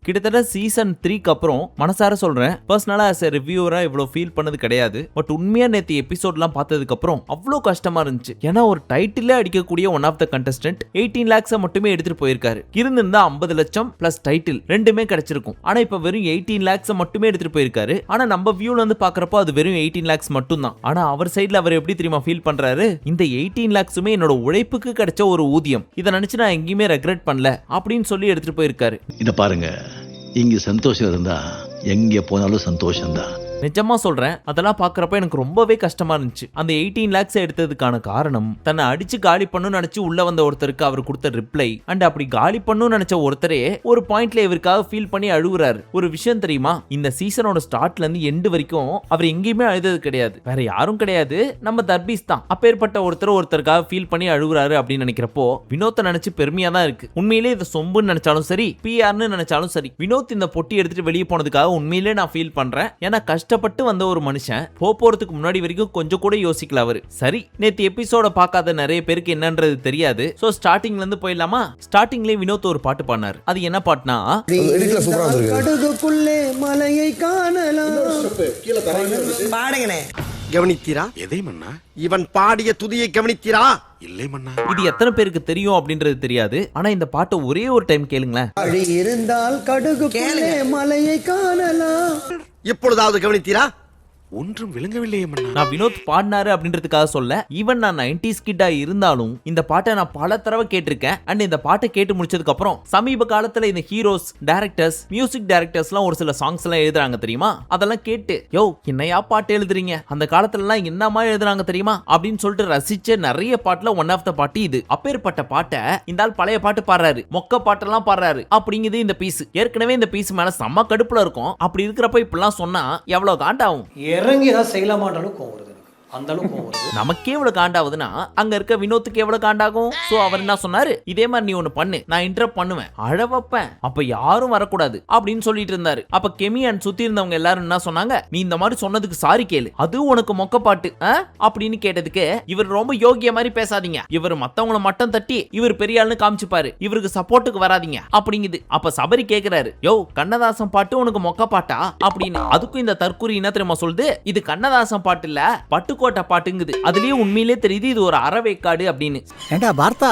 கிட்டத்தட்ட சீசன் 3க்கு அப்புறம் மனசார சொல்றேன், பர்சனலா as a ரிவ்யூவரா இவ்வளவு ஃபீல் பண்ணது கிடையாது. பட் உண்மையா நேத்து எபிசோட்லாம் பார்த்ததுக்கு அப்புறம் அவ்வளோ கஷ்டமா இருந்துச்சு. ஏன்னா ஒரு டைட்டிலே அடிக்கக்கூடிய one of the contestant 18 lakhs மட்டுமே எடுத்துட்டு போயிருக்காரு. இருந்திருந்தா 50 லட்சம் பிளஸ் டைட்டில் ரெண்டுமே கிடைச்சிருக்கும். ஆனா இப்ப வெறும் 18 lakhs மட்டுமே எடுத்துட்டு போயிருக்காரு. ஆனா நம்ம வியூல இருந்து பாக்குறப்போ அது வெறும் 18 lakhs மட்டும் தான். ஆனா அவர் சைடுல அவர் எப்படி தெரியுமா ஃபீல் பண்றாரு, இந்த 18 lakhsமே என்னோட உழைப்புக்கு கிடைச்ச ஒரு ஊதியம், இதை நினைச்சு நான் எங்கேயுமே ரெக்ரெட் பண்ணல அப்படின்னு சொல்லி எடுத்துட்டு போயிருக்காரு. இத பாருங்க, இங்க சந்தோஷம் இருந்தா எங்க போனாலும் சந்தோஷம் தான். நிஜமா சொல்றேன், அதெல்லாம் பாக்குறப்ப எனக்கு ரொம்பவே கஷ்டமா இருந்துச்சு. அந்த 18 lakhs எடுத்ததுக்கான காரணம் தன்னை அடிச்சு காலி பண்ணணும்னு நினைச்சு உள்ள வந்த ஒருத்தருக்கு அவர் கொடுத்த ரிப்ளை அண்ட் அப்படி காலி பண்ணணும்னு நினைச்ச ஒருத்தரே ஒரு பாயிண்ட்ல இவருக்காக ஃபீல் பண்ணி அழுகுறாரு. ஒரு விஷயம் தெரியுமா, இந்த சீசனோட ஸ்டார்ட்ல இருந்து எண்டு வரைக்கும் அவர் எங்கேயுமே அழுதது கிடையாது, வேற யாரும் கிடையாது, நம்ம தர்பீஸ் தான். அப்பேற்பட்ட ஒருத்தருக்காக ஃபீல் பண்ணி அழுகுறாரு அப்படின்னு நினைக்கிறப்போ வினோத்தை நினைச்சு பெருமையா தான் இருக்கு. உண்மையிலே இதை சொம்புன்னு நினைச்சாலும் சரி, பிஆர்னு நினைச்சாலும் சரி, வினோத் இந்த பொட்டி எடுத்துட்டு வெளியே போனதுக்காக உண்மையிலே நான் ஃபீல் பண்றேன். ஏன்னா கஷ்டப்பட்டு வந்த ஒரு மனுஷன் போறதுக்கு முன்னாடி வரைக்கும் கொஞ்சம் கூட யோசிக்கல அவரு. சரி, நேத்து எபிசோட பார்க்காத நிறைய பேருக்கு என்னன்றது தெரியாது. சோ ஸ்டார்டிங்ல இருந்து போயிடலாமா? ஸ்டார்டிங்லயே வினோத் ஒரு பாட்டு பாடினார். அது என்ன பாட்டுனா, கடுகுக்குள்ளே மலையை காணலாம். பாடுங்கனே. கவனித்தீரா? எதை மன்னா? இவன் பாடிய துதியை கவனித்தீரா? இல்லை மன்னா. இது எத்தனை பேருக்கு தெரியும் அப்படின்றது தெரியாது. ஆனா இந்த பாட்டை ஒரே ஒரு டைம் கேளுங்களேன். அழி இருந்தால் கடுகுக்குள்ளே மலையை காணலாம். எப்பொழுதாவது கவனித்தீரா? ஒன்றும் விளங்கவில்லையே மன்னா. நான் வினோத் பாடினாரு அப்படின்றதுக்காக சொல்ல, ஈவன் நான் 90s கிட்டா இருந்தாலும் இந்த பாட்டை நான் பல தடவை கேட்டிருக்கேன். அண்ட் இந்த பாட்டை கேட்டு முடிச்சதுக்கு அப்புறம் சமீப காலத்துல இந்த ஹீரோஸ், டைரக்டர்ஸ், மியூசிக் டைரக்டர்ஸ்லாம் ஒரு சில சாங்ஸ் எல்லாம் எழுதுறாங்க தெரியுமா, அதெல்லாம் கேட்டு யோ என்னையா பாட்டு எழுதுறீங்க, அந்த காலத்துல எல்லாம் என்னமா எழுதுறாங்க தெரியுமா அப்படின்னு சொல்லிட்டு ரசிச்ச நிறைய பாட்டுல ஒன் ஆஃப் த பாட்டு இது. அப்பேற்பட்ட பாட்டை இந்த ஆள் பழைய பாட்டு பாடுறாரு, மொக்க பாட்டெல்லாம் பாடுறாரு அப்படிங்குது இந்த பீஸ். ஏற்கனவே இந்த பீஸ் மேல செம்ம கடுப்புல இருக்கும். அப்படி இருக்கிறப்ப இப்படிலாம் சொன்னா எவ்வளவு காண்டாகும். இறங்கி ஏதாவது செய்யலாமான்றாலும் கோவம் வருது, அந்த அளவுக்கு வருது. நமக்கே எவ்வளவு காண்டாவதுன்னா அங்க இருக்க வினோத்துக்கு எவ்வளவு காண்டாகும். சோ அவர் என்ன சொன்னாரு, இதே மாதிரி நீ ஒண்ணு பண்ணு, நான் இன்டரப்ட் பண்ணுவேன், அழ வைப்பேன், அப்ப யாரும் வரக்கூடாது அப்படின்னு சொல்லிட்டு இருந்தாரு. அப்ப கெமி அண்ட் சுத்தி இருந்தவங்க எல்லாரும் என்ன சொன்னாங்க, நீ இந்த மாதிரி சொன்னதுக்கு சாரி கேளு, அது உனக்கு மொக்க பாட்டு அப்படின்னு கேட்டதுக்கு இவர் ரொம்ப யோகிய மாதிரி பேசாதீங்க, இவர் மத்தவங்கள மட்டம் தட்டி இவர் பெரிய ஆளுன்னு காமிச்சுப்பாரு, இவருக்கு சப்போர்ட்டுக்கு வராதீங்க அப்படிங்குது. அப்ப சபரி கேக்குறாரு, யோ கண்ணதாசன் பாட்டு உனக்கு மொக்க பாட்டா அப்படின்னு. அதுக்கும் இந்த தற்கூரி என்ன தெரியுமா சொல்லுது, இது கண்ணதாசன் பாட்டு இல்ல பட்டுக்கோட்டை பாட்டுங்குது. அதுலயே உண்மையிலே தெரியுது இது ஒரு அறவேக்காடு அப்படின்னு. ஏண்டா பார்த்தா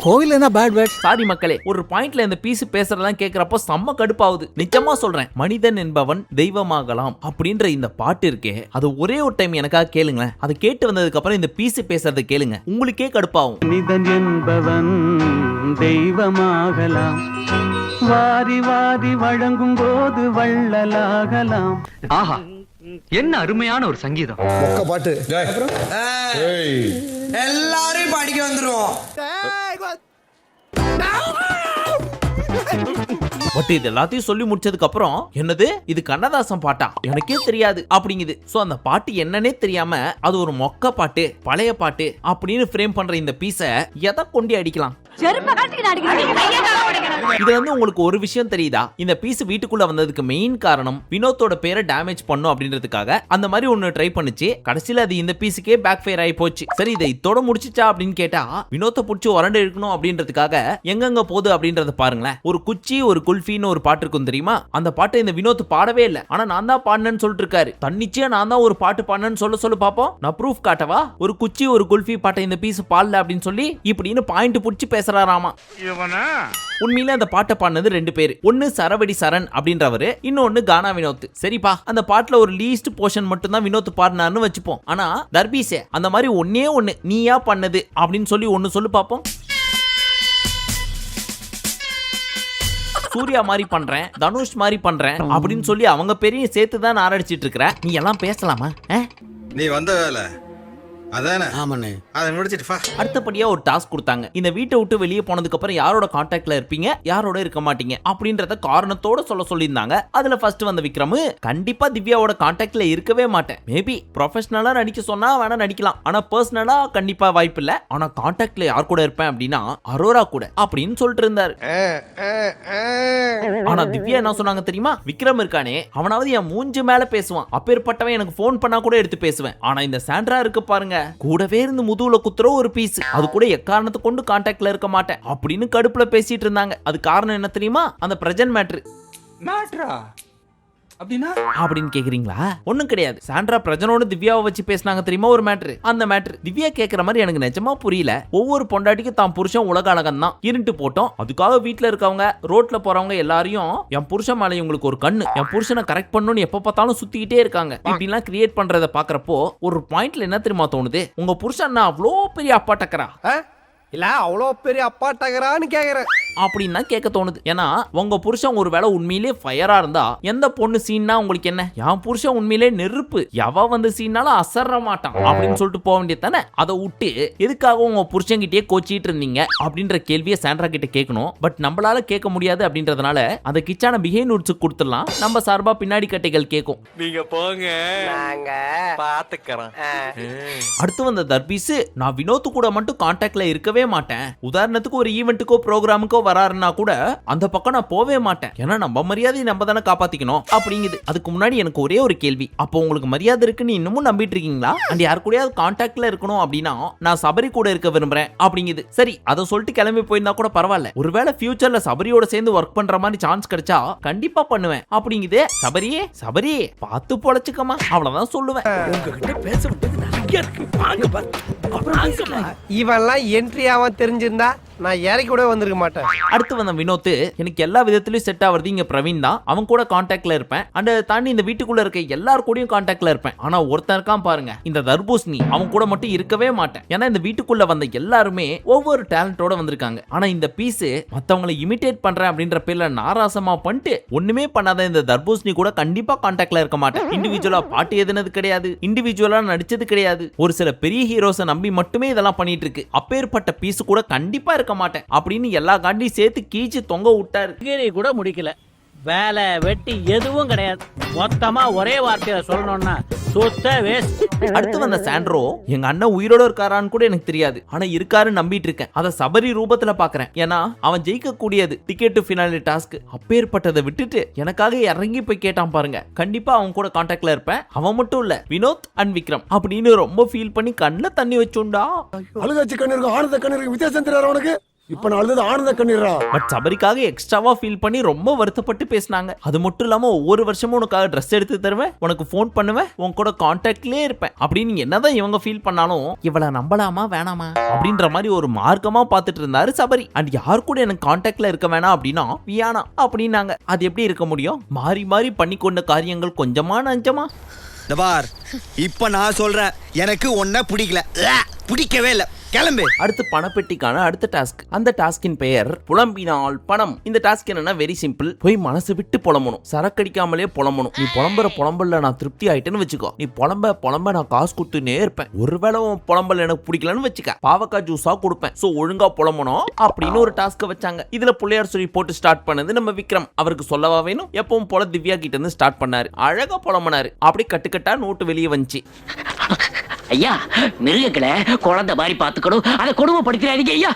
கோவில் என்ன பேட் வேர்ட். சாரி மக்களே, ஒரு பாயிண்ட்ல இந்த பீஸ் பேசுறதெல்லாம் கேக்குறப்போ செம்ம கடுப்பாவுது. நிஜமா சொல்றேன், மனிதன் என்பவன் தெய்வமாகலாம் அப்படின்ற இந்த பாட்டு இருக்கே, அது ஒரே ஒரு டைம் எனக்காக கேளுங்களேன். அதை கேட்டு வந்ததுக்கு அப்புறம் இந்த பீஸ் பேசுறதை கேளுங்க, உங்களுக்கே கடுப்பாகும். மனிதன் என்பவன் தெய்வமாகலாம், வாரி வாரி வழங்கும் போது வள்ளலாகலாம். ஆஹா, என்ன அருமையான ஒரு சங்கீதம். மொக்க பாட்டு. எல்லாரையும் பாடிக்க வந்துரும். பட் இது எல்லாத்தையும் சொல்லி முடிச்சதுக்கு அப்புறம் என்னது இது கண்ணதாசன் பாட்டா எனக்கே தெரியாது அப்படிங்குது. சோ அந்த பாட்டு என்னன்னே தெரியாம அது ஒரு மொக்க பாட்டு, பழைய பாட்டு அப்படின்னு ஃப்ரேம் பண்ற இந்த பீஸ எதை கொண்டு அடிக்கலாம். இதுல இருந்து உங்களுக்கு ஒரு விஷயம் தெரியுதா, இந்த பீஸ் வீட்டுக்குள்ள வந்ததுக்கு மெயின் காரணம் வினோத்தோட பேரை டேமேஜ் பண்ணும் அப்படின்றதுக்காக அந்த மாதிரி ஒன்னு ட்ரை பண்ணுச்சு. கடைசியில அது இந்த பீஸுக்கே பேக் ஃபயர் ஆகி போச்சு. சரி, இதை இதோட முடிச்சிச்சா அப்படின்னு கேட்டா வினோத்தை புடிச்சு உரண்டு இருக்கணும் அப்படின்றதுக்காக எங்கெங்க போகுது அப்படின்றத பாருங்களேன். ஒரு குச்சி ஒரு குல்ஃபின்னு ஒரு பாட்டு இருக்கும் தெரியுமா, அந்த பாட்டை இந்த வினோத் பாடவே இல்லை. ஆனா நான் தான் பாடினேன்னு சொல்லிட்டு இருக்காரு. தன்னிச்சையா நான் தான் ஒரு பாட்டு பாடினேன்னு சொல்ல பாப்போம். நான் ப்ரூஃப் காட்டவா? ஒரு குச்சி ஒரு குல்ஃபி பாட்டை இந்த பீஸ் பாடல அப்படின்னு சொல்லி இப்படின்னு பாயிண்ட் புடிச்சு பேசுறாராமா. உண்மையில அந்த பாட்டை பாடினது ரெண்டு பேரு, ஒன்னு சரவடி சரண் அப்படின்றவரு, இன்னொன்னு கானா வினோத். சரிப்பா, அந்த பாட்டுல ஒரு லீஸ்ட் போர்ஷன் மட்டும் தான் வினோத் பாடினார்னு வச்சுப்போம். ஆனா தர்பீஸே அந்த மாதிரி ஒன்னே ஒன்னு நீயா பண்ணது அப்படின்னு சொல்லி ஒன்னு சொல்லு பாப்போம். சூர்யா மாதிரி பண்றேன், தனுஷ் மாதிரி பண்றேன் அப்படின்னு சொல்லி அவங்க பெரிய சேர்த்து தான் ஆரடிச்சிட்டு இருக்கிற, நீ எல்லாம் பேசலாமா? நீ வந்த வேலை அதானே? ஆமாண்ணே. அதை முடிச்சிட்டு வா. அடுத்தபடியா ஒரு டாஸ்க் கொடுத்தாங்க. இந்த வீட்டை விட்டு வெளியே போனதுக்கு அப்புறம் யாரோட கான்டாக்ட்ல இருப்பீங்க, யாரோட இருக்க மாட்டீங்க அப்படின்றத காரணத்தோட சொல்லியிருந்தாங்க. அதுல ஃபர்ஸ்ட் வந்த விக்ரம், கண்டிப்பா திவ்யாவோட கான்டாக்ட்ல இருக்கவே மாட்டேன், மேபி ப்ரொஃபஷனலா நடிக்க சொன்னா வேணா நடிக்கலாம், ஆனா பர்சனலா கண்டிப்பா வாய்ப்பு இல்ல. ஆனா கான்டாக்ட்ல யார் கூட இருப்பேன் அப்படின்னா அரோரா கூட அப்படின்னு சொல்லிட்டு இருந்தாரு. ஆனா திவ்யா என்ன சொன்னாங்க தெரியுமா, விக்ரம் இருக்கானே அவனாவது என் மூஞ்சு மேல பேசுவான், அப்பேற்பட்டவன் எனக்கு போன் பண்ணா கூட எடுத்து பேசுவேன். ஆனா இந்த சாண்ட்ரா இருக்கு பாருங்க, கூடவே இருந்து முதுகுல குத்துற ஒரு பீஸ், அது கூட எக்காரணத்தை கொண்டு கான்டாக்ட்ல இருக்க மாட்டேன் அப்படின்னு கடுப்புல பேசிட்டு இருந்தாங்க. அது காரணம் என்ன தெரியுமா? அந்த பிரஜன் மேட்ரு. அப்படின்னு கேக்குறீங்களா? ஒண்ணும் கிடையாது. சாண்ட்ரா பிரஜனோட திவ்யாவை வச்சு பேசினாங்க தெரியுமா ஒரு மேட்ரு. அந்த மேட்ரு திவ்யா கேக்குற மாதிரி எனக்கு நிஜமா புரியல. ஒவ்வொரு பொண்டாட்டிக்கும் தான் புருஷன் உலக அழகன் தான் இருந்துட்டு போட்டோம், அதுக்காக வீட்டுல இருக்கவங்க ரோட்ல போறவங்க எல்லாரையும் என் புருஷன் மேலே உங்களுக்கு ஒரு கண்ணு, என் புருஷனை கரெக்ட் பண்ணணும்னு எப்ப பார்த்தாலும் சுத்திக்கிட்டே இருக்காங்க. இப்படிலாம் கிரியேட் பண்றத பாக்குறப்போ ஒரு பாயிண்ட்ல என்ன தெரியுமா தோணுது? உங்க புருஷன் அவ்வளோ பெரிய அப்பா டக்கரா இல்ல அவ்வளோ பெரிய அப்பா டகரான்னு கேக்குறேன் அப்படின்னு தான் கேட்க தோணுது. ஏன்னா உங்க புருஷன் ஒரு வேளை உண்மையிலே ஃபயரா இருந்தா எந்த பொண்ணு சீன்னா உங்களுக்கு என்ன? என் புருஷன் உண்மையிலே நெருப்பு, எவ வந்து சீன்னாலும் அசர மாட்டான் அப்படின்னு சொல்லிட்டு போக வேண்டியது தானே. அதை விட்டு எதுக்காக உங்க புருஷன்கிட்டயே கோச்சிட்டு இருந்தீங்க அப்படின்ற கேள்வியை சாண்ட்ரா கிட்ட கேட்கணும். பட் நம்மளால கேட்க முடியாது அப்படின்றதுனால அந்த கிச்சான பிஹே நூட்ஸ் கொடுத்துடலாம். நம்ம சார்பா பின்னாடி கட்டைகள் கேட்கும். நீங்க போங்க, நாங்க பாத்துக்கறோம். அடுத்து வந்த தர்பீஸ், நான் வினோத் கூட மட்டும் கான்டாக்ட்ல இருக்கவே மாட்டேன். உதாரணத்துக்கு ஒரு ஈவென்ட்டுக்கோ ப்ரோக்ராமுக்கோ வராருன்னா கூட அந்த பக்கம் நான் போவே மாட்டேன். ஏன்னா நம்ம மரியாதையை நம்ம தானே காப்பாத்திக்கணும் அப்படிங்குது. அதுக்கு முன்னாடி எனக்கு ஒரே ஒரு கேள்வி, அப்போ உங்களுக்கு மரியாதை இருக்குன்னு இன்னமும் நம்பிட்டு இருக்கீங்களா? அண்ட் யாரு கூடயாவது கான்டாக்ட்ல இருக்கணும் அப்படின்னா நான் சபரி கூட இருக்க விரும்புறேன் அப்படிங்குது. சரி, அதை சொல்லிட்டு கிளம்பி போயிருந்தா கூட பரவாயில்ல. ஒருவேளை ஃபியூச்சர்ல சபரியோட சேர்ந்து ஒர்க் பண்ற மாதிரி சான்ஸ் கிடைச்சா கண்டிப்பா பண்ணுவேன் அப்படிங்குது. சபரியே சபரியே பார்த்து பொழைச்சுக்கமா, அவ்வளவுதான் சொல்லுவேன். உங்ககிட்ட பேச விட்டது நிறைய இருக்கு. வாங்க பாரு. இவெல்லாம் என்ட்ரி ஆவான் தெரிஞ்சிருந்தா நான் இறக்கி கூட வந்திருக்க மாட்டேன். அடுத்து வந்த வினோத் எனக்கு எல்லா விதத்திலயும் செட் ஆவறது இங்க பிரவீன் தான். அவன் கூட கான்டாக்ட்ல இருப்பேன். அண்ட் தாண்டி இந்த வீட்டுக்குள்ள இருக்க எல்லார் கூடயும் கான்டாக்ட்ல இருப்பேன். ஆனா ஒருத்தன் இருக்கான் பாருங்க, இந்த தர்பூசணி, அவன் கூட மட்டும் இருக்கவே மாட்டேன். ஏன்னா இந்த வீட்டுக்குள்ள வந்த எல்லாருமே ஒவ்வொரு டேலண்டோட வந்திருக்காங்க. ஆனா இந்த பீஸ் மத்தவங்களை இமிடேட் பண்றேன் அப்படின்ற பேர்ல நாராசமா பண்ணிட்டு ஒண்ணுமே பண்ணாத இந்த தர்பூசணி கூட கண்டிப்பா கான்டாக்ட்ல இருக்க மாட்டேன். இண்டிவிஜுவலா பாட்டு எதுனது கிடையாது, இண்டிவிஜுவலா நடிச்சது கிடையாது. ஒரு சில பெரிய ஹீரோஸை நம்பி மட்டுமே இதெல்லாம் பண்ணிட்டு இருக்கு. அப்பேற்பட்ட பீஸ் கூட கண்டிப்பா இருக்க மாட்டேன் அப்படின்னு எல்லா காண்டியும் சேர்த்து கீச்சு தொங்க விட்டாரு. கூட முடிக்கல, வேலை வெட்டி எதுவும் கிடையாது. மொத்தமா ஒரே வார்த்தையில சொல்லணும்னா சுத்த வேஸ்ட். அடுத்து வந்த சாண்ட்ரோ, எங்க அண்ணன் உயிரோட இருக்காரான்னு கூட எனக்கு தெரியாது, ஆனா இருக்காருன்னு நம்பிட்டு இருக்கேன். அத சபரி ரூபத்துல பாக்குறேன். ஏன்னா அவன் ஜெயிக்க கூடியது டிக்கெட் டு ஃபினாலே டாஸ்க். அப்பேற்பட்டதை விட்டுட்டு எனக்காக இறங்கி போய் கேட்டான் பாருங்க. கண்டிப்பா அவன் கூட கான்டாக்ட்ல இருப்பேன். அவன் மட்டும் இல்ல, வினோத் அண்ட் விக்ரம் அப்படின்னு ரொம்ப ஃபீல் பண்ணி கண்ணுல தண்ணி வச்சுண்டா. அழுகாச்சி கண்ணீருக்கு ஆனந்த கண்ணீருக்கு வித்தியாசம் தெரியாது உனக்கு? இப்ப நான் அழுது ஆனந்த கண்ணீரா? பட் சபரிக்காக எக்ஸ்ட்ராவா ஃபீல் பண்ணி ரொம்ப வருத்தப்பட்டு பேசினாங்க. அது மட்டும் இல்லாம ஒவ்வொரு வருஷமும் உனக்காக ட்ரெஸ் எடுத்து தருவேன், உனக்கு ஃபோன் பண்ணுவேன், உன் கூட கான்டாக்ட்லயே இருப்பேன் அப்படின்னு என்னதான் இவங்க ஃபீல் பண்ணாலும் இவளை நம்பலாமா வேணாமா அப்படின்ற மாதிரி ஒரு மார்க்கமா பார்த்துட்டு இருந்தாரு சபரி. அண்ட் யார் கூட எனக்கு கான்டாக்ட்ல இருக்க வேணாம் அப்படின்னா வியானா அப்படின்னாங்க. அது எப்படி இருக்க முடியும்? மாறி மாறி பண்ணி கொண்ட காரியங்கள் கொஞ்சமா நஞ்சமா? பார், இப்ப நான் சொல்றேன், எனக்கு ஒன்ன பிடிக்கல, பிடிக்கவே இல்ல, கிளம்பு. அடுத்து பணப்பெட்டிக்கான அடுத்த டாஸ்க். அந்த டாஸ்கின் பெயர் புலம்பினால் பணம். இந்த டாஸ்க் என்னன்னா வெரி சிம்பிள். போய் மனசு விட்டு புலம்பணும், சரக்கடிக்காமலே புலம்பணும். நீ புலம்புற புலம்பல்ல நான் திருப்தி ஆயிட்டேன்னு வச்சுக்கோ, நீ புலம்ப நான் காசு கொடுத்துனே இருப்பேன். ஒருவேளை உன் புலம்பல் எனக்கு பிடிக்கலன்னு வச்சுக்க, பாவக்காய் ஜூஸா கொடுப்பேன். சோ ஒழுங்கா புலம்பணும் அப்படின்னு ஒரு டாஸ்க் வச்சாங்க. இதுல புள்ளையார் சொல்லி போட்டு ஸ்டார்ட் பண்ணது நம்ம விக்ரம். அவருக்கு சொல்லவா வேணும், எப்பவும் போல திவ்யா கிட்ட இருந்து ஸ்டார்ட் பண்ணாரு. அழகா புலம்பனாரு. அப்படி கட்டுக்கட்டா நோட்டு வெளியே வந்துச்சு. ஐயா, மிருகங்களை குழந்தை மாதிரி பாத்துக்கணும், அதை கொடுமைப்படுத்துறாதீங்க ஐயா.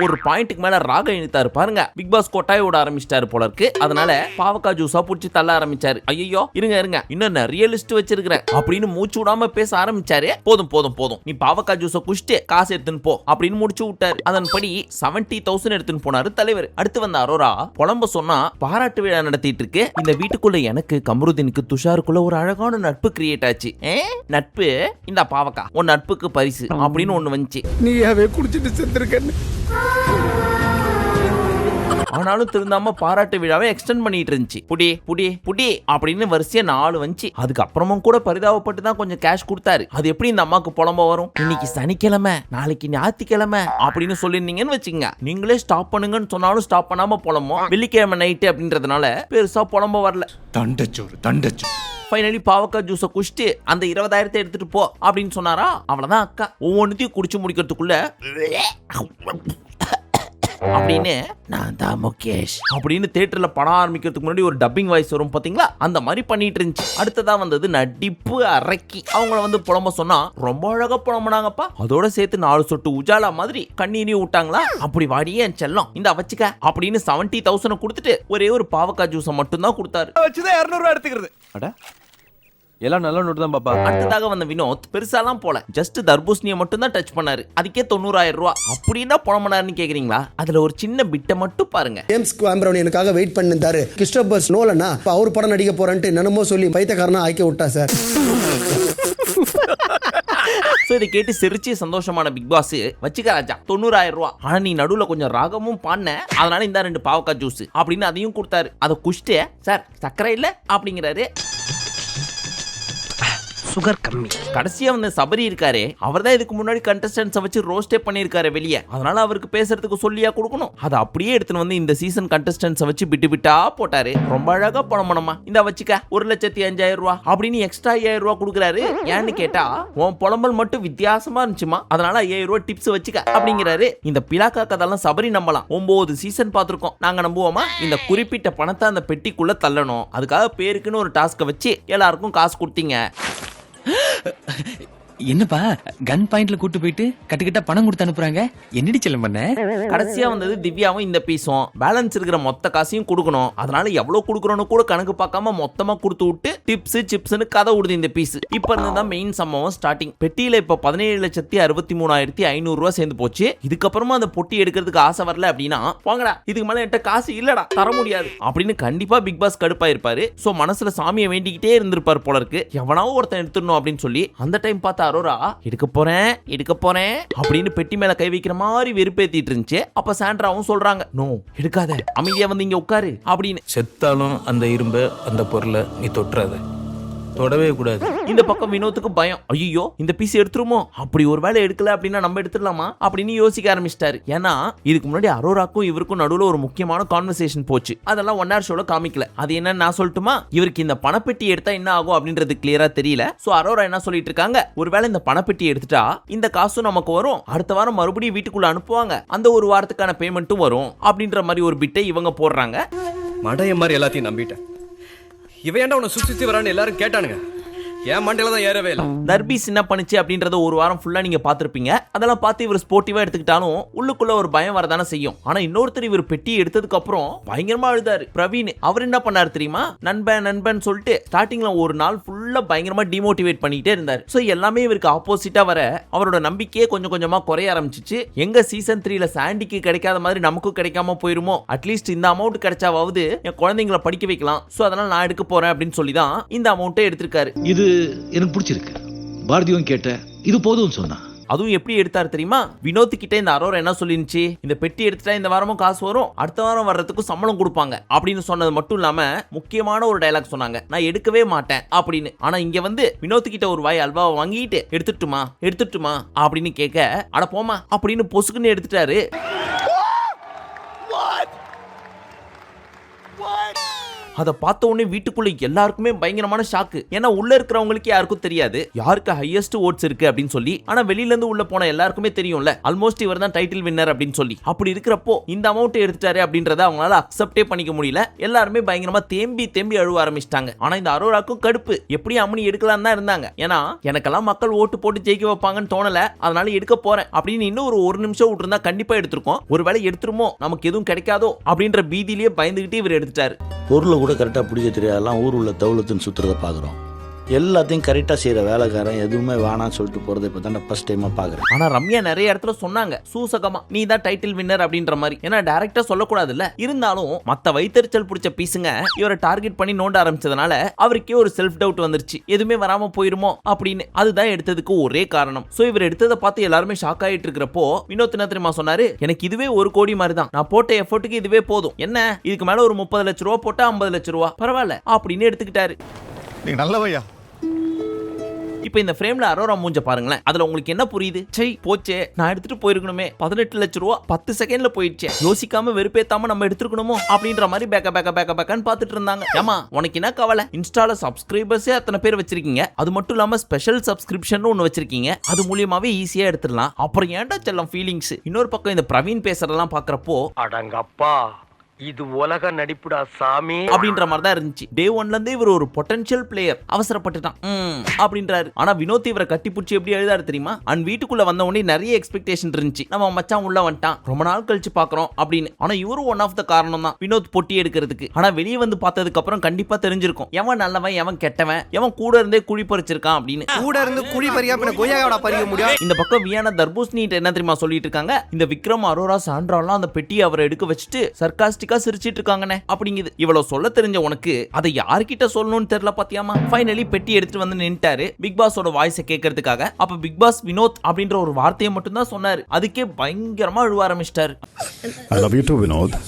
ஒரு பாயிண்ட்டுக்கு மேல ராக இழுத்தாரு பாருங்க. பிக் பாஸ் கொட்டாய் ஓட ஆரம்பிச்சிட்டாரு போல இருக்கு. அதனால பாவக்காய் ஜூஸா புடிச்சு தள்ள ஆரம்பிச்சாரு. ஐயோ இருங்க இன்னும் நிறைய லிஸ்ட் வச்சிருக்கிறேன் அப்படின்னு மூச்சு விடாம பேச ஆரம்பிச்சாரு. போதும் நீ பாவக்காய் ஜூஸை குடிச்சிட்டு காசு எடுத்துன்னு போ அப்படின்னு முடிச்சு விட்டாரு. அதன்படி 70,000 எடுத்துன்னு போனாரு தலைவர். அடுத்து வந்த அரோரா புலம்ப சொன்னா பாராட்டு விழா நடத்திட்டு இருக்கு. இந்த வீட்டுக்குள்ள எனக்கு கமருதீனுக்கு துஷாருக்குள்ள ஒரு அழகான நட்பு கிரியேட் ஆச்சு. நட்பு இந்த பாவக்கா உன் நட்புக்கு பரிசு அப்படின்னு ஒண்ணு வந்துச்சு. நீ குடிச்சிட்டு செத்துருக்கன்னு ஆனாலும் திருந்தாம பாராட்டு விழாவை எக்ஸ்டெண்ட் பண்ணிட்டு இருந்துச்சு. புடி அப்படின்னு வரிசையா 4 வந்துச்சு. அதுக்கப்புறமும் கூட பரிதாபப்பட்டு தான் கொஞ்சம் கேஷ் கொடுத்தாரு. அது எப்படி இந்த அம்மாக்கு புலம்ப வரும்? இன்னைக்கு சனிக்கிழமை, நாளைக்கு ஞாயிற்றுக்கிழமை அப்படின்னு சொல்லிருந்தீங்கன்னு வச்சுங்க, நீங்களே ஸ்டாப் பண்ணுங்கன்னு சொன்னாலும் ஸ்டாப் பண்ணாம புலம்பும். வெள்ளிக்கிழமை நைட்டு அப்படின்றதுனால பெருசா புலம்ப வரல. தண்டச்சோறு ஃபைனலி பாவக்காய் ஜூஸை குடிச்சிட்டு அந்த 20,000 எடுத்துட்டு போ அப்படின்னு சொன்னாரா. அவ்வளவுதான் அக்கா. ஒவ்வொன்றுத்தையும் குடிச்சு முடிக்கிறதுக்குள்ள அப்படின்னு நான் தான் முகேஷ் அப்படின்னு தியேட்டர்ல படம் ஆரம்பிக்கிறதுக்கு முன்னாடி ஒரு டப்பிங் வாய்ஸ் வரும் பாத்தீங்களா, அந்த மாதிரி பண்ணிட்டு இருந்துச்சு. அடுத்ததா வந்தது நடிப்பு அரக்கி. அவங்கள புலம்ப சொன்னா ரொம்ப அழகா புலம்புனாங்கப்பா. அதோட சேர்த்து 4 சொட்டு உஜாலா மாதிரி கண்ணீரையும் விட்டாங்களா. அப்படி வாடியே என் செல்லம் இந்த வச்சுக்க அப்படின்னு 70,000 கொடுத்துட்டு ஒரே ஒரு பாவக்காய் ஜூஸை மட்டும் தான் கொடுத்தாரு. வச்சுதான் 200 ரூபாய் எடுத்துக்கிறது. எல்லாம் நல்ல நோட்டு தான் பாப்பா. அடுத்ததாக வந்த வினோத் பெருசாலாம் போல, ஜஸ்ட் தர்பூசணியை மட்டும் தான் டச் பண்ணாரு. அதுக்கே 90,000 ரூபாய். அப்படின்னா பணம் கேக்குறீங்களா? அதுல ஒரு சின்ன பிட்டை மட்டும் பாருங்க. ஜேம்ஸ் கேமரன் எனக்காக வெயிட் பண்ணிருந்தாரு. கிறிஸ்டோபர் நோலனா அவர் படம் நடிக்க போறேன்ட்டு என்னமோ சொல்லி பைத்தியக்காரனா ஆக்கி விட்டா சார். சோ இதை கேட்டு சிரிச்சு சந்தோஷமான பிக் பாஸ், வச்சுக்க ராஜா 90,000 ரூபாய். ஆனா நீ நடுவுல கொஞ்சம் ராகமும் பாடின, அதனால இந்த 2 பாவக்காய் ஜூஸ் அப்படின்னு அதையும் கொடுத்தாரு. அதை குஷ்டே சார் சக்கரை இல்ல அப்படிங்கிறாரு. சுகர் கம்மி. கடைசியா வந்து சபரி இருக்காரு, அவர் தான் இதுக்கு முன்னாடி கண்டஸ்டன்ஸை வச்சு ரோஸ்டே பண்ணிருக்காரு வெளியே. அதனால அவருக்கு பேசுறதுக்கு சொல்லியா கொடுக்கணும். அதை அப்படியே எடுத்துன்னு வந்து இந்த சீசன் கண்டஸ்டன்ஸை வச்சு பிட்டா போட்டாரு. ரொம்ப அழகா பணமா இந்த வச்சுக்க 1,05,000 ரூபாய் அப்படின்னு எக்ஸ்ட்ரா 5,000 ரூபாய் கொடுக்குறாரு. ஏன்னு கேட்டா உன் புலம்பல் மட்டும் வித்தியாசமா இருந்துச்சுமா, அதனால 5,000 ரூபாய் டிப்ஸ் வச்சுக்க அப்படிங்கிறாரு. இந்த பிலாக்கா கதெல்லாம் சபரி நம்பலாம். 9 சீசன் பார்த்திருக்கோம், நாங்க நம்புவோமா? இந்த குறிப்பிட்ட பணத்தை அந்த பெட்டிக்குள்ள தள்ளணும், அதுக்காக பேருக்குன்னு ஒரு டாஸ்கை வச்சு எல்லாருக்கும் காசு கொடுத்தீங்க. என்னப்பா கன் பாயிண்ட்ல கூட்டு போயிட்டு கட்டுக்கிட்ட பணம் கொடுத்து அனுப்புறாங்க, என்னடி செல்லம் பண்ண? கடைசியா வந்தது திவ்யாவும் இந்த பீஸும். பேலன்ஸ் இருக்கிற மொத்த காசையும் கொடுக்கணும், அதனால எவ்வளவு கொடுக்கறோம்னு கூட கணக்கு பார்க்காம மொத்தமா கொடுத்து விட்டு டிப்ஸ் சிப்ஸ்னு கதை விடுது இந்த பீஸ். இப்ப இருந்துதான் மெயின் சம்பவம் ஸ்டார்டிங். பெட்டியில இப்ப 17,63,500 ரூபாய் சேர்ந்து போச்சு. இதுக்கப்புறமா அந்த பொட்டி எடுக்கிறதுக்கு ஆசை வரல அப்படின்னா, போங்கடா இதுக்கு மேல என்கிட்ட காசு இல்லடா, தர முடியாது அப்படின்னு கண்டிப்பா பிக் பாஸ் கடுப்பா இருப்பாரு. சோ மனசுல சாமியை வேண்டிக்கிட்டே இருந்திருப்பாரு போல இருக்கு. எவனாவும் ஒருத்தன் எடுத்துடணும் அப்படின்னு சொல்லி. அந்த டைம் பார்த்தா அரோரா எடுக்க போறேன் அப்படின்னு பெட்டி மேல கை வைக்கிற மாதிரி வெறுப்பேத்திட்டு இருந்துச்சு. அப்ப சாண்ட்ராவும் சொல்றாங்க, நோ எடுக்காத, அமைதியா வந்து இங்க உட்காரு அப்படின்னு. செத்தாலும் அந்த இரும்பை அந்த பொருளை நீ தொட்டுறாத, தொடவே கூடாது. இந்த பக்கம் வினோத்துக்கு பயம், ஐயோ இந்த பீஸ் எடுத்துருமோ, அப்படி ஒரு வேலை எடுக்கல அப்படின்னா நம்ம எடுத்துடலாமா அப்படின்னு யோசிக்க ஆரம்பிச்சிட்டாரு. ஏன்னா இதுக்கு முன்னாடி அரோராக்கும் இவருக்கும் நடுவுல ஒரு முக்கியமான கான்வர்சேஷன் போச்சு. அதெல்லாம் 1 hour ஷோல காமிக்கல. அது என்னன்னு நான் சொல்லட்டுமா? இவருக்கு இந்த பணப்பெட்டி எடுத்தா என்ன ஆகும் அப்படின்றது கிளியரா தெரியல. சோ அரோரா என்ன சொல்லிட்டு இருக்காங்க, ஒருவேளை இந்த பணப்பெட்டி எடுத்துட்டா இந்த காசும் நமக்கு வரும், அடுத்த வாரம் மறுபடியும் வீட்டுக்குள்ள அனுப்புவாங்க, அந்த ஒரு வாரத்துக்கான பேமெண்ட்டும் வரும் அப்படின்ற மாதிரி ஒரு பிட்டை இவங்க போடுறாங்க. மடைய மாதிரி எல்லாத்தையும் நம்பிட்டேன். இவன் ஏன்டா உன்னை சுத்தி வரான்னு எல்லாரும் கேட்டானுங்க. ஏன் மண்டையில தான் ஏறவே இல்லை. தர்பீஸ் என்ன பண்ணுச்சு அப்படின்றத ஒரு வாரம் ஃபுல்லா நீங்க பாத்திருப்பீங்க. அதெல்லாம் பார்த்து இவர் ஸ்போர்ட்டிவா எடுத்துக்கிட்டாலும் உள்ளுக்குள்ள ஒரு பயம் வரதானே செய்யும். ஆனா இன்னொருத்தர் இவர் பெட்டி எடுத்ததுக்கு அப்புறம் பயங்கரமா அழுதாரு, பிரவீன். அவர் என்ன பண்ணாரு தெரியுமா? நண்பன் சொல்லிட்டு ஸ்டார்டிங்ல ஒரு நாள் ஃபுல்லா பயங்கரமா டிமோட்டிவேட் பண்ணிட்டே இருந்தாரு. சோ எல்லாமே இவருக்கு ஆப்போசிட்டா வர அவரோட நம்பிக்கையே கொஞ்சம் கொஞ்சமா குறைய ஆரம்பிச்சிச்சு. எங்க சீசன் 3ல சாண்டிக்கு கிடைக்காத மாதிரி நமக்கும் கிடைக்காம போயிருமோ, அட்லீஸ்ட் இந்த அமௌண்ட் கிடைச்சாவது என் குழந்தைங்களை படிக்க வைக்கலாம், சோ அதனால நான் எடுக்க போறேன் அப்படின்னு சொல்லி தான் இந்த அமௌண்ட்டை எடுத்திருக்காரு. இது எனக்கு பிடிச்சிருக்கு. பாரதியும் கேட்ட இது போதும் சொன்னா. அதுவும் எப்படி எடுத்தாரு தெரியுமா? வினோத் கிட்ட இந்த அரோரா என்ன சொல்லிருந்துச்சு, இந்த பெட்டி எடுத்துட்டா இந்த வாரமும் காசு வரும், அடுத்த வாரம் வர்றதுக்கு சம்பளம் கொடுப்பாங்க அப்படின்னு சொன்னது மட்டும் இல்லாம முக்கியமான ஒரு டயலாக் சொன்னாங்க, நான் எடுக்கவே மாட்டேன் அப்படின்னு. ஆனா இங்க வந்து வினோத் கிட்ட ஒரு வாய் அல்வாவை வாங்கிட்டு எடுத்துட்டுமா அப்படின்னு கேட்க, அட போமா அப்படின்னு பொசுக்குன்னு எடுத்துட்டாரு. அதை பார்த்த உடனே வீட்டுக்குள்ள எல்லாருக்குமே பயங்கரமான ஷாக்கு. ஏன்னா உள்ள இருக்கிறவங்களுக்கு யாருக்கும் தெரியாது யாருக்கு ஹையஸ்ட் ஓட்ஸ் இருக்கு அப்படின்னு சொல்லி. ஆனா வெளியில இருந்து உள்ள போன எல்லாருக்குமே தெரியும்ல, ஆல்மோஸ்ட் இவர் தான் டைட்டில் வின்னர் அப்படின்னு சொல்லி. அப்படி இருக்கிறப்போ இந்த அமௌண்ட் எடுத்துட்டாரு அப்படின்றத அவங்களால அக்செப்டே பண்ணிக்க முடியல. எல்லாருமே பயங்கரமா தேம்பி அழுவ ஆரம்பிச்சிட்டாங்க. ஆனா இந்த அரோராக்கும் கடுப்பு, எப்படி அம்மனி எடுக்கலாம் தான் இருந்தாங்க. ஏன்னா எனக்கெல்லாம் மக்கள் ஓட்டு போட்டு ஜெயிக்க வைப்பாங்கன்னு தோணல, அதனால எடுக்க போறேன் அப்படின்னு இன்னும் ஒரு நிமிஷம் விட்டுருந்தா கண்டிப்பா எடுத்திருக்கோம். ஒருவேளை எடுத்துருமோ, நமக்கு எதுவும் கிடைக்காதோ அப்படின்ற பீதியிலேயே பயந்துகிட்டே இவர் எடுத்துட்டாரு. பொருளை கூட கரெக்டாக பிடிக்க தெரியாதெல்லாம் ஊர் உள்ள தௌலத்துன்னு சுற்றுறதை பார்க்குறோம். எல்லாத்தையும் கரெக்டாக செய்கிற வேலைக்காரன் எதுவுமே வேணான்னு சொல்லிட்டு போகிறத இப்போ தான் ஃபர்ஸ்ட் டைமாக பார்க்குறேன். ஆனால் ரம்யா நிறைய இடத்துல சொன்னாங்க சூசகமா, நீ தான் டைட்டில் வின்னர் அப்படின்ற மாதிரி. ஏன்னா டைரக்டா சொல்லக்கூடாது இல்ல. இருந்தாலும் மற்ற வைத்தறிச்சல் பிடிச்ச பீஸுங்க இவரை டார்கெட் பண்ணி நோண்ட ஆரம்பிச்சதுனால அவருக்கே ஒரு செல்ஃப் டவுட் வந்துருச்சு, எதுவுமே வராம போயிருமோ அப்படின்னு. அதுதான் எடுத்ததுக்கு ஒரே காரணம். சோ இவர் எடுத்ததை பார்த்து எல்லாருமே ஷாக் ஆயிட்டு இருக்கிறப்போ வினோத் என்ன தெரியுமா சொன்னாரு, எனக்கு இதுவே 1 கோடி மாதிரி தான், நான் போட்ட எஃபர்ட்டுக்கு இதுவே போதும், என்ன இதுக்கு மேல ஒரு 30 லட்சம் ரூபா போட்டா 50 லட்சம் ரூபா பரவாயில்ல அப்படின்னு எடுத்துக்கிட்டாரு. நீ நல்லவையா. இப்ப இந்த ஃப்ரேம்ல அரோரா மூஞ்ச பாருங்களேன். அதுல உங்களுக்கு என்ன புரியுது? சை போச்சே, நான் எடுத்துட்டு போயிருக்கணுமே, 18 லட்சம் ரூபா 10 செகண்ட்ல போயிடுச்சு, யோசிக்காம வெறுப்பேத்தாம நம்ம எடுத்துக்கணுமோ அப்படின்ற மாதிரி பேக்கன்னு பாத்துட்டு இருந்தாங்க. ஏமா உனக்கு என்ன கவலை? இன்ஸ்டால சப்ஸ்கிரைபர்ஸே அத்தனை பேர் வச்சிருக்கீங்க, அது மட்டும் இல்லாம ஸ்பெஷல் சப்ஸ்கிரிப்ஷன் ஒன்னு வச்சிருக்கீங்க, அது மூலியமாவே ஈஸியா எடுத்துடலாம், அப்புறம் ஏன்டா செல்லம் ஃபீலிங்ஸ். இன்னொரு பக்கம் இந்த பிரவீன் பேசுறதெல்லாம் பாக்குறப்போ, அடங்கப்பா இது உலக நடிப்புடா சாமி அப்படின்ற மாதிரி தான் இருந்துச்சு. டே 1ல இருந்தே இவர் ஒரு பொட்டன்ஷியல் பிளேயர். அவசரப்பட்டுட்டான் அப்படின்றாரு. ஆனா வினோத் இவரை கட்டிப்புடிச்சு எப்படி எழுதாரு தெரியுமா? அண்ட் வீட்டுக்குள்ள வந்த உடனே நிறைய எக்ஸ்பெக்டேஷன் இருந்துச்சு. நம்ம மச்சான் உள்ள வந்துட்டான், ரொம்ப நாள் கழிச்சு பாக்குறோம் அப்படின்னு. ஆனா இவரும் ஒன் ஆஃப் த காரணம் தான் வினோத் பொட்டி எடுக்கிறதுக்கு. ஆனா வெளியே வந்து பார்த்ததுக்கு அப்புறம் கண்டிப்பா தெரிஞ்சிருக்கும் எவன் நல்லவன் எவன் கெட்டவன், எவன் கூட இருந்தே குழி பறிச்சிருக்கான் அப்படின்னு. கூட இருந்து குழி பறியாம கொய்யாவோட பறிக்க முடியும். இந்த பக்கம் வியானா தர்பூசணி என்ன தெரியுமா சொல்லிட்டு இருக்காங்க? இந்த விக்ரம், அரோரா, சாண்ட்ராலாம் அந்த பெட்டியை அவரை எடுக்க வச்சுட்டு சர்காஸ்டிக்கா சிரிச்சிட்டு இருக்காங்கனே அப்படிங்குது. இவ்வளவு சொல்ல தெரிஞ்ச உனக்கு அதை யார்கிட்ட சொல்லணும்னு தெரியல பாத்தியாமா? ஃபைனலி பெட்டி எடுத்துட்டு வந்து நின்னுட்டாரு பிக் பாஸோட வாய்ஸை கேட்கறதுக்காக. அப்ப பிக் பாஸ் வினோத் அப்படின்ற ஒரு வார்த்தையை மட்டும் தான் சொன்னாரு. அதுக்கே பயங்கரமா அழுவ ஆரம்பிச்சிட்டாரு. I love you too, Vinod.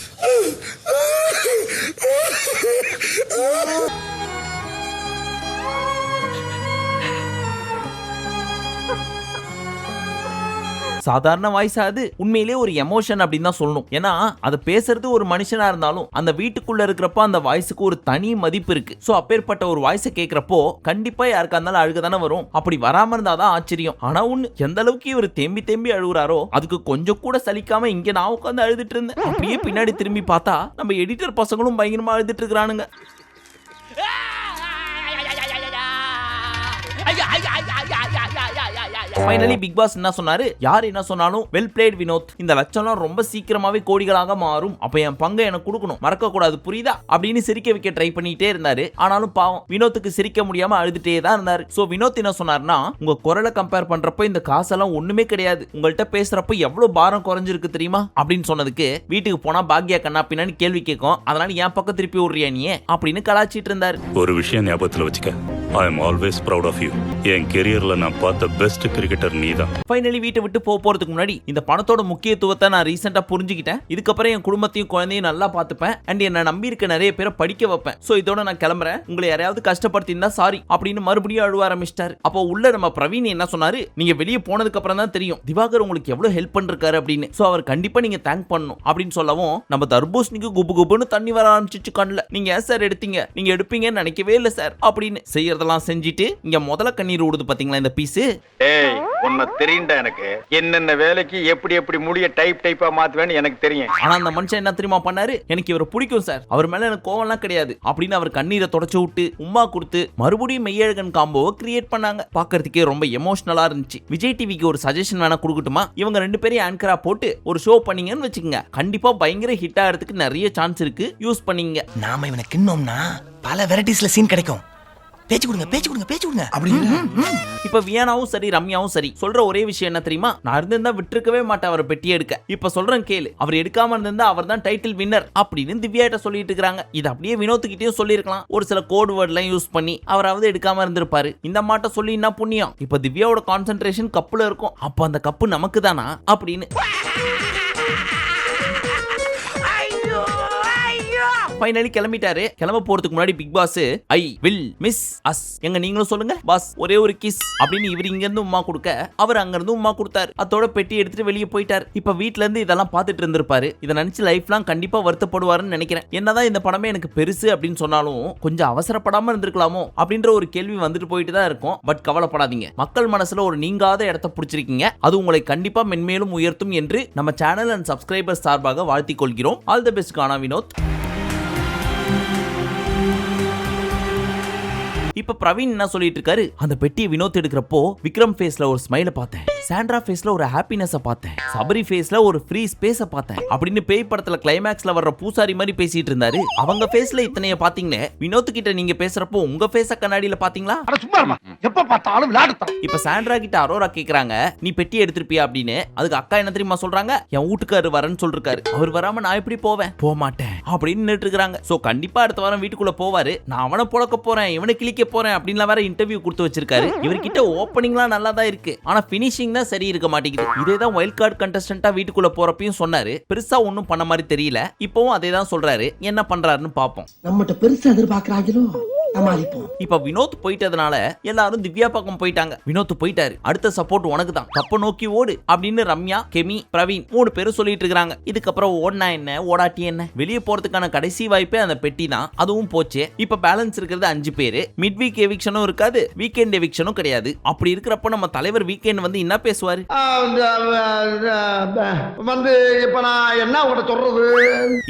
சாதாரண வாய்ஸ் அது உண்மையிலே ஒரு எமோஷன் அப்படின்னு தான் சொல்லணும். ஏன்னா அதை பேசுறது ஒரு மனுஷனா இருந்தாலும் அந்த வீட்டுக்குள்ள இருக்கிறப்ப அந்த வாய்ஸுக்கு ஒரு தனி மதிப்பு இருக்கு. சோ அப்பேற்பட்ட ஒரு வாய்ஸை கேட்கிறப்போ கண்டிப்பா யாருக்கா இருந்தாலும் அழுக தானே வரும். அப்படி வராம இருந்தாதான் ஆச்சரியம். ஆனா ஒண்ணு, எந்த அளவுக்கு இவர் தேம்பி தேம்பி அழுகுறாரோ அதுக்கு கொஞ்சம் கூட சலிக்காம இங்க நான் உட்காந்து அழுதுட்டு இருந்தேன். அப்படியே பின்னாடி திரும்பி பார்த்தா நம்ம எடிட்டர் பசங்களும் பயங்கரமா அழுதுட்டு இருக்கிறானுங்க. ஃபைனலி பிக் பாஸ் என்ன சொன்னாரு? யார் என்ன சொன்னாலும் வெல் பிளேட் வினோத், இந்த லட்சம்லாம் ரொம்ப சீக்கிரமாவே கோடிகளாக மாறும். அப்ப என் பங்கை எனக்கு கொடுக்கணும், மறக்க கூடாது, புரியுதா அப்படின்னு சிரிக்க வைக்க ட்ரை பண்ணிட்டே இருந்தாரு. ஆனாலும் பாவம் வினோத்துக்கு சிரிக்க முடியாம அழுதுட்டே தான் இருந்தாரு. சோ வினோத் என்ன சொன்னார்னா, உங்க குரலை கம்பேர் பண்றப்ப இந்த காசெல்லாம் ஒண்ணுமே கிடையாது, உங்கள்கிட்ட பேசுறப்ப எவ்வளவு பாரம் குறைஞ்சிருக்கு தெரியுமா அப்படின்னு சொன்னதுக்கு, வீட்டுக்கு போனா பாக்யா கண்ணா பின்னான்னு கேள்வி கேட்கும், அதனால என் பக்கம் திருப்பி விடுறியா நீ அப்படின்னு கலாச்சிட்டு இருந்தாரு. ஒரு விஷயம் ஞாபகத்துல வச்சுக்க, I am always proud of you. என் கெரியர்ல நான் பார்த்த பெஸ்ட் கிரிக்கெட்டர் நீதான். ஃபைனலி வீட்டை விட்டு போறதுக்கு முன்னாடி இந்த பணத்தோட முக்கியத்துவத்தை நான் ரீசெண்டா புரிஞ்சுக்கிட்டேன். இதுக்கப்புறம் என் குடும்பத்தையும் குழந்தையும் நல்லா பார்த்துப்பேன். அண்ட் என்ன நம்பி இருக்க நிறைய பேரை படிக்க வைப்பேன். சோ இதோட நான் கிளம்புறேன், உங்களை யாரையாவது கஷ்டப்படுத்தினா சாரி அப்படின்னு மறுபடியும் அழுவ ஆரம்பிச்சிட்டாரு. அப்போ உள்ள நம்ம பிரவீன் என்ன சொன்னாரு? நீங்க வெளியே போனதுக்கு அப்புறம் தான் தெரியும் திவாகர் உங்களுக்கு எவ்வளவு ஹெல்ப் பண்ணிருக்காரு அப்படின்னு. சோ அவர் கண்டிப்பா நீங்க தேங்க் பண்ணணும் அப்படின்னு சொல்லவும் நம்ம தர்பூசணிக்கு குபு குபுன்னு தண்ணி வர ஆரம்பிச்சிச்சு கண்ணுல. நீங்க ஏன் சார் எடுத்தீங்க, நீங்க எடுப்பீங்கன்னு நினைக்கவே இல்லை சார் அப்படின்னு செய்யறதெல்லாம் செஞ்சுட்டு இங்க முதல்ல கண்ணீர் ஓடுது பாத்தீங்களா இந்த பீஸ். ஏய் உன்னை தெரியும்டா, எனக்கு என்னென்ன வேலைக்கு எப்படி எப்படி முடிய டைப்பா மாத்துவேன்னு எனக்கு தெரியும். ஆனா அந்த மனுஷன் என்ன தெரியுமா பண்ணாரு? எனக்கு இவரை பிடிக்கும் சார், அவர் மேல எனக்கு கோவம்லாம் கிடையாது அப்படின்னு அவர் கண்ணீரை தொடச்சு விட்டு உம்மா கொடுத்து மறுபடியும் மெய்யழகன் காம்போவை கிரியேட் பண்ணாங்க. பாக்குறதுக்கே ரொம்ப எமோஷனலா இருந்துச்சு. விஜய் டிவிக்கு ஒரு சஜஷன் வேணா கொடுக்கட்டுமா? இவங்க ரெண்டு பேரையும் ஆங்கரா போட்டு ஒரு ஷோ பண்ணீங்கன்னு வச்சுக்கோங்க, கண்டிப்பா பயங்கர ஹிட் ஆகிறதுக்கு நிறைய சான்ஸ் இருக்கு. யூஸ் பண்ணீங்க. நாம இவனை கிண்ணோம்னா பல வெரைட்டிஸ்ல சீன் கிடைக்கும். பேச்சு கொடுங்க அப்படின்னு. இப்ப வியானாவும் சரி ரம்யாவும் சரி சொல்ற ஒரே விஷயம் என்ன தெரியுமா? நான் இருந்திருந்தா விட்டுருக்கவே மாட்டேன் அவரை பெட்டி எடுக்க. இப்ப சொல்றேன் கேளு, அவர் எடுக்காம இருந்திருந்தா அவர் தான் டைட்டில் வின்னர் அப்படின்னு திவ்யா கிட்ட சொல்லிட்டு இருக்காங்க. இது அப்படியே வினோத்துக்கிட்டயும் சொல்லிருக்கலாம், ஒரு சில கோட் வேர்ட் எல்லாம் யூஸ் பண்ணி அவராவது எடுக்காம இருந்திருப்பாரு. இந்த மாட்ட சொல்லி என்ன புண்ணியம்? இப்ப திவ்யாவோட கான்சென்ட்ரேஷன் கப்புல இருக்கும், அப்ப அந்த கப்பு நமக்கு தானா அப்படின்னு. ஃபைனலி கிளம்பிட்டாரு. கிளம்ப போறதுக்கு முன்னாடி Bigg Boss I will miss us, எங்க நீங்களும் சொல்லுங்க பாஸ், ஒரே ஒரு கிஸ் அப்படின்னு இவர் இங்க இருந்து உமா கொடுக்க அவர் அங்க இருந்து உமா கொடுத்தாரு. அதோட பெட்டி எடுத்துட்டு வெளியே போயிட்டார். இப்ப வீட்ல இருந்து இதெல்லாம் பார்த்துட்டு இருந்திருப்பாரு. இதை நினைச்சு லைஃப்லாம் கண்டிப்பா வருத்தப்படுவாருன்னு நினைக்கிறேன். என்னதான் இந்த படமே எனக்கு பெருசு அப்படின்னு சொன்னாலும் கொஞ்சம் அவசரப்படாம இருந்திருக்கலாமோ அப்படின்ற ஒரு கேள்வி வந்துட்டு போயிட்டு தான் இருக்கும். பட் கவலைப்படாதீங்க, மக்கள் மனசுல ஒரு நீங்காத இடத்தை பிடிச்சிருக்கீங்க. அது உங்களை கண்டிப்பா மென்மேலும் உயர்த்தும் என்று நம்ம சேனல் அண்ட் சப்ஸ்கிரைபர்ஸ் சார்பாக வாழ்த்திக் கொள்கிறோம். ஆல் தி பெஸ்ட் கானா வினோத். இப்ப பிரவீன் என்ன சொல்லிட்டு இருக்காரு? அந்த பெட்டியை வினோத் எடுக்கிறப்போ விக்ரம் ஃபேஸ்ல ஒரு ஸ்மைல பார்த்தேன், சாண்ட்ரா ஃபேஸ்ல ஒரு ஹாப்பினஸ் பார்த்தேன், சபரி ஃபேஸ்ல ஒரு ஃப்ரீ ஸ்பேஸ பார்த்தேன் அப்படின்னு பேய் படத்துல கிளைமேக்ஸ்ல வர்ற பூசாரி மாதிரி பேசிட்டு இருந்தாரு. அவங்க ஃபேஸ்ல இத்தனைய பாத்தீங்களே, வினோத் கிட்ட நீங்க பேசுறப்போ உங்க ஃபேஸ கண்ணாடியில பாத்தீங்களா? எப்ப பார்த்தாலும் விளையாடுறான். இப்ப சாண்ட்ரா கிட்ட அரோரா கேக்குறாங்க, நீ பெட்டி எடுத்திருப்பியா அப்படின்னு. அதுக்கு அக்கா என்ன தெரியுமா சொல்றாங்க? என் வீட்டுக்காரர் வரேன்னு சொல்லிருக்காரு, அவர் வராம நான் எப்படி போவேன், போக மாட்டேன் அப்படின்னு நின்னுட்டு இருக்காங்க. சோ கண்டிப்பா அடுத்த வாரம் வீட்டுக்குள்ள போவாரு. நான் அவனை புழக்க போறேன், இவனை கிளிக்க போறேன் அப்படின்லாம் வேற இன்டர்வியூ கொடுத்து வச்சிருக்காரு. இவர்கிட்ட ஓப்பனிங்லாம் நல்லா தான் இருக்கு, ஆனா பினிஷிங் தான் சரி இருக்க மாட்டேங்குது. இதேதான் வைல்ட் கார்டு கண்டஸ்டன்டா வீட்டுக்குள்ள போறப்பையும் சொன்னாரு. பெருசா ஒண்ணும் பண்ண மாதிரி தெரியல. இப்பவும் அதே தான் சொல்றாரு. என்ன பண்றாருன்னு பாப்போம். நம்மகிட்ட பெருசா எதிர்பார்க்கறாங்களோ சமாளிப்போம். இப்ப வினோத் போயிட்டதுனால எல்லாரும் திவ்யா பக்கம் போயிட்டாங்க. வினோத் போயிட்டாரு, அடுத்த சப்போர்ட் உனக்கு தான், கப்ப நோக்கி ஓடு அப்படின்னு ரம்யா, கெமி, பிரவீன் 3 பேரும் சொல்லிட்டு இருக்காங்க. இதுக்கப்புறம் ஓடனா என்ன ஓடாட்டி என்ன, வெளியே போறதுக்கான கடைசி வாய்ப்பே அந்த பெட்டி தான், அதுவும் போச்சு. இப்ப பேலன்ஸ் இருக்கிறது 5 பேரு. மிட் வீக் எவிக்ஷனும் இருக்காது, வீக்கெண்ட் எவிக்ஷனும் கிடையாது. அப்படி இருக்கிறப்ப நம்ம தலைவர் வீக்கெண்ட் வந்து என்ன பேசுவாரு? வந்து இப்ப நான் என்ன உங்கள்ட்ட சொல்றது?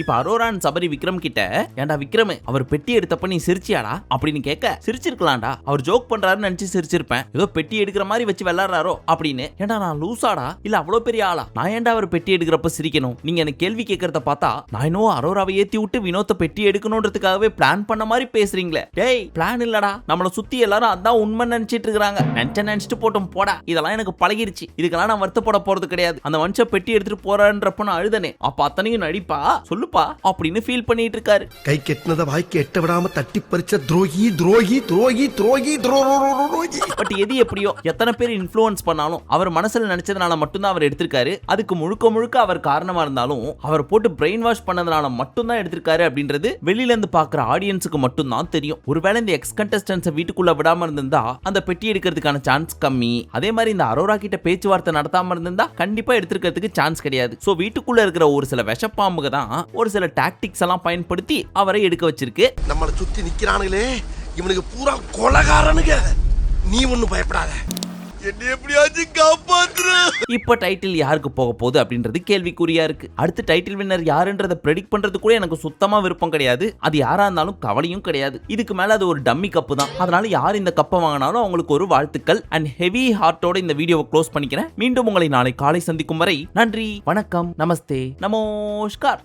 இப்ப அரோரான் சபரி விக்ரம் கிட்ட, ஏண்டா விக்ரம் அவர் பெட்டி எடுத்தப்ப நீ சிரிச்சியாடா அப்படின்னு கேட்க, சிரிச்சிருக்கலாம்டா, அவர் ஜோக் பண்றாருன்னு நினைச்சு சிரிச்சிருப்பேன், ஏதோ பெட்டி எடுக்கிற மாதிரி வச்சு விளையாடுறாரோ அப்படின்னு. ஏண்டா நான் லூசாடா இல்ல அவ்வளவு பெரிய ஆளா, நான் ஏண்டா அவர் பெட்டி எடுக்கிறப்ப சிரிக்கணும்? நீங்க எனக்கு கேள்வி கேட்கறத பார்த்தா நான் இன்னும் அரோராவை ஏத்தி விட்டு வினோத்தை பெட்டி எடுக்கணும்ன்றதுக்காகவே பிளான் பண்ண மாதிரி பேசுறீங்களே. டேய் பிளான் இல்லடா, நம்மள சுத்தி எல்லாரும் அதான் உண்மை நினைச்சிட்டு இருக்காங்க. நினைச்சிட்டு போட்டும் போடா, இதெல்லாம் எனக்கு பழகிருச்சு, இதுக்கெல்லாம் நான் வருத்தப்பட போறது கிடையாது. அந்த மனுஷன் பெட்டி எடுத்துட்டு போறான்றப்ப நான் அழுதனே, அப்ப அத்தனையும் நடிப்பா சொல்லுப்பா அப்படின்னு ஃபீல் பண்ணிட்டு இருக்காரு. கை கெட்டினத வாய்க்கு எட்ட விடாம தட்டி பறிச்ச துரோகி துரோகி துரோகி துரோகி துரோகி. பட் எது எப்படியோ எத்தனை பேர் இன்ஃப்ளூயன்ஸ் பண்ணாலும் அவர் மனசுல நினைச்சதுனால மட்டும்தான் அவர் எடுத்திருக்காரு. அதுக்கு முழுக்க முழுக்க அவர் காரணமா இருந்தாலும் அவர் போட்டு பிரெயின் வாஷ் பண்ணதுனால மட்டும்தான் எடுத்திருக்காரு அப்படின்றது வெளியில இருந்து பாக்குற ஆடியன்ஸுக்கு மட்டும்தான் தெரியும். ஒருவேளை இந்த எக்ஸ் கண்டஸ்டன்ஸை வீட்டுக்குள்ள விடாம இருந்திருந்தா அந்த பெட்டி எடுக்கிறதுக்கான சான்ஸ் கம்மி. அதே மாதிரி இந்த அரோரா கிட்ட பேச்சுவார்த்தை நடத்தாம இருந்திருந்தா கண்டிப்பா எடுத்திருக்கிறதுக்கு சான்ஸ் கிடையாது. சோ வீட்டுக்குள்ள இருக்கிற ஒரு சில விஷப்பாம்புக தான் ஒரு சில டாக்டிக்ஸ் எல்லாம் பயன்படுத்தி அவரை எடுக்க வச்சிருக்கு. நம்மள சுத்தி நிக்கிறானுங்களே இவனுக்கு பூரா கொலகாரனுங்க. நீ ஒண்ணும் பயப்படாத, என்ன எப்படியாச்சும் காப்பாத்துற. இப்ப டைட்டில் யாருக்கு போக போகுது அப்படின்றது கேள்விக்குறியா இருக்கு. அடுத்து டைட்டில் வின்னர் யாருன்றதை ப்ரெடிக்ட் பண்றது கூட எனக்கு சுத்தமா விருப்பம் கிடையாது. அது யாரா இருந்தாலும் கவலையும் கிடையாது. இதுக்கு மேல அது ஒரு டம்மி கப்பு தான். அதனால யார் இந்த கப்பை வாங்கினாலும் அவங்களுக்கு ஒரு வாழ்த்துக்கள். அண்ட் ஹெவி ஹார்ட்டோட இந்த வீடியோவை க்ளோஸ் பண்ணிக்கிறேன். மீண்டும் உங்களை நாளை காலை சந்திக்கும் வரை நன்றி, வணக்கம், நமஸ்தே, நமஸ்கார்.